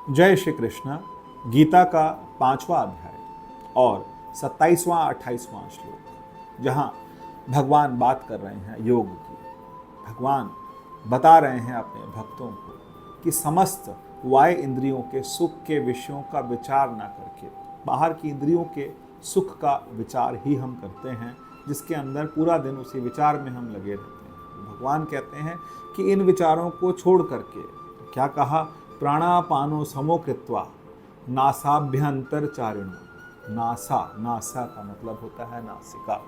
जय श्री कृष्ण। गीता का 5वां अध्याय और 27वां 28वां श्लोक, जहाँ भगवान बात कर रहे हैं योग की। भगवान बता रहे हैं अपने भक्तों को कि समस्त वाय इंद्रियों के सुख के विषयों का विचार ना करके बाहर की इंद्रियों के सुख का विचार ही हम करते हैं, जिसके अंदर पूरा दिन उसी विचार में हम लगे रहते हैं। भगवान कहते हैं कि इन विचारों को छोड़ करके, क्या कहा, प्राणापानो समो कृत्वा नासाभ्यंतर चारिणो। नासा का मतलब होता है नासिका।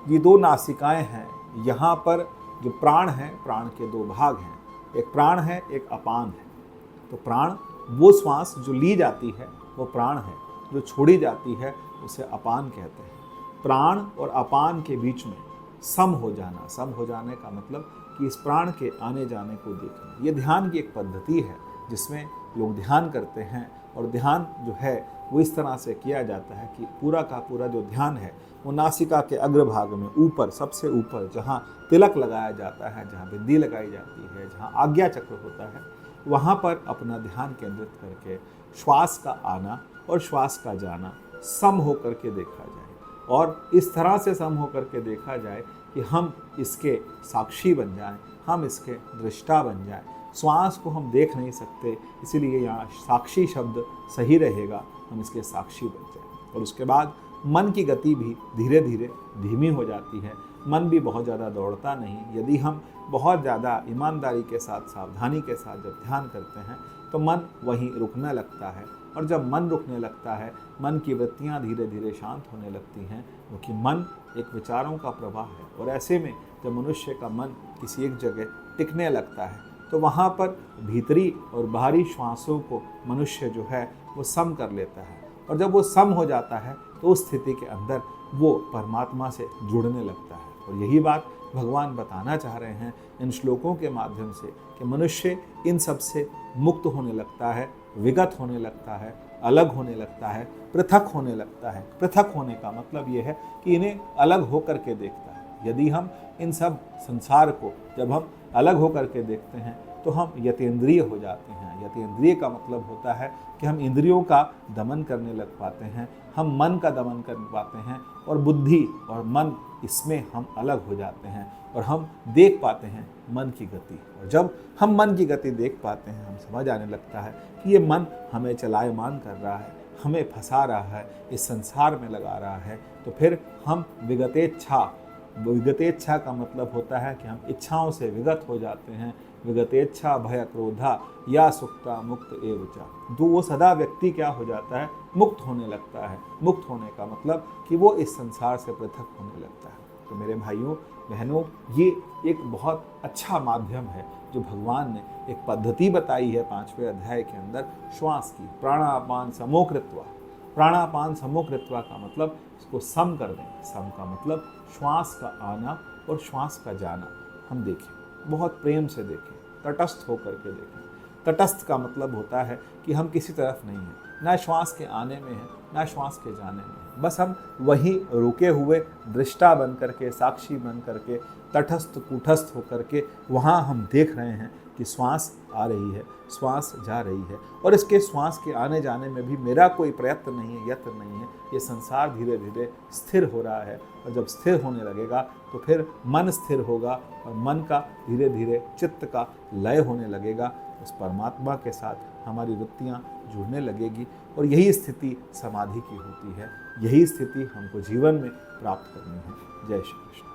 ये दो नासिकाएं हैं। यहाँ पर जो प्राण है, प्राण के दो भाग हैं, एक प्राण है, एक अपान है। तो प्राण वो श्वास जो ली जाती है वो प्राण है, जो छोड़ी जाती है उसे अपान कहते हैं। प्राण और अपान के बीच में सम हो जाना, सम हो जाने का मतलब कि इस प्राण के आने जाने को देखना। ये ध्यान की एक पद्धति है जिसमें लोग ध्यान करते हैं, और ध्यान जो है वो इस तरह से किया जाता है कि पूरा का पूरा जो ध्यान है वो नासिका के अग्रभाग में ऊपर, सबसे ऊपर जहाँ तिलक लगाया जाता है, जहाँ बिंदी लगाई जाती है, जहाँ आज्ञा चक्र होता है, वहाँ पर अपना ध्यान केंद्रित करके श्वास का आना और श्वास का जाना सम होकर के देखा जाए। और इस तरह से सम होकर के देखा जाए कि हम इसके साक्षी बन जाएं, हम इसके दृष्टा बन जाएं। श्वास को हम देख नहीं सकते, इसीलिए यहाँ साक्षी शब्द सही रहेगा, हम इसके साक्षी बन जाएं। और उसके बाद मन की गति भी धीरे धीरे धीमी हो जाती है। मन भी बहुत ज़्यादा दौड़ता नहीं। यदि हम बहुत ज़्यादा ईमानदारी के साथ, सावधानी के साथ जब ध्यान करते हैं तो मन वहीं रुकने लगता है। और जब मन रुकने लगता है, मन की वृत्तियाँ धीरे धीरे शांत होने लगती हैं, क्योंकि मन एक विचारों का प्रवाह है। और ऐसे में जब मनुष्य का मन किसी एक जगह टिकने लगता है तो वहाँ पर भीतरी और बाहरी श्वासों को मनुष्य जो है वो सम कर लेता है। और जब वो सम हो जाता है तो उस स्थिति के अंदर वो परमात्मा से जुड़ने लगता है। और यही बात भगवान बताना चाह रहे हैं इन श्लोकों के माध्यम से कि मनुष्य इन सब से मुक्त होने लगता है, विगत होने लगता है, अलग होने लगता है, पृथक होने लगता है। पृथक होने का मतलब ये है कि इन्हें अलग होकर के देखता है। यदि हम इन सब संसार को जब हम अलग होकर के देखते हैं तो हम यतेंद्रिय हो जाते हैं। यतेंद्रिय का मतलब होता है कि हम इंद्रियों का दमन करने लग पाते हैं, हम मन का दमन कर पाते हैं, और बुद्धि और मन इसमें हम अलग हो जाते हैं और हम देख पाते हैं मन की गति। और जब हम मन की गति देख पाते हैं, हम समझ आने लगता है कि ये मन हमें चलायमान कर रहा है, हमें फंसा रहा है, इस संसार में लगा रहा है। तो फिर हम विगतेच्छा का मतलब होता है कि हम इच्छाओं से विगत हो जाते हैं। विगतेच्छा भय क्रोधा या सुक्ता मुक्त एवचा। तो वो सदा व्यक्ति क्या हो जाता है, मुक्त होने लगता है। मुक्त होने का मतलब कि वो इस संसार से पृथक होने लगता है। तो मेरे भाइयों बहनों, ये एक बहुत अच्छा माध्यम है जो भगवान ने एक पद्धति बताई है 5वें अध्याय के अंदर श्वास की। प्राणापान समो कृत्वा। प्राणापान समो कृत्वा का मतलब इसको सम कर दें। सम का मतलब श्वास का आना और श्वास का जाना हम देखें, बहुत प्रेम से देखें, तटस्थ होकर के देखें। तटस्थ का मतलब होता है कि हम किसी तरफ नहीं हैं, ना श्वास के आने में है ना श्वास के जाने में है। बस हम वहीं रुके हुए दृष्टा बन करके, साक्षी बन करके, तटस्थ कूटस्थ होकर के वहाँ हम देख रहे हैं कि श्वास आ रही है, श्वास जा रही है। और इसके श्वास के आने जाने में भी मेरा कोई प्रयत्न नहीं है, यत्न नहीं है। ये संसार धीरे धीरे स्थिर हो रहा है। और जब स्थिर होने लगेगा तो फिर मन स्थिर होगा, और मन का धीरे धीरे चित्त का लय होने लगेगा। उस परमात्मा के साथ हमारी वृत्तियाँ जुड़ने लगेगी। और यही स्थिति समाधि की होती है। यही स्थिति हमको जीवन में प्राप्त करनी है। जय श्री कृष्ण।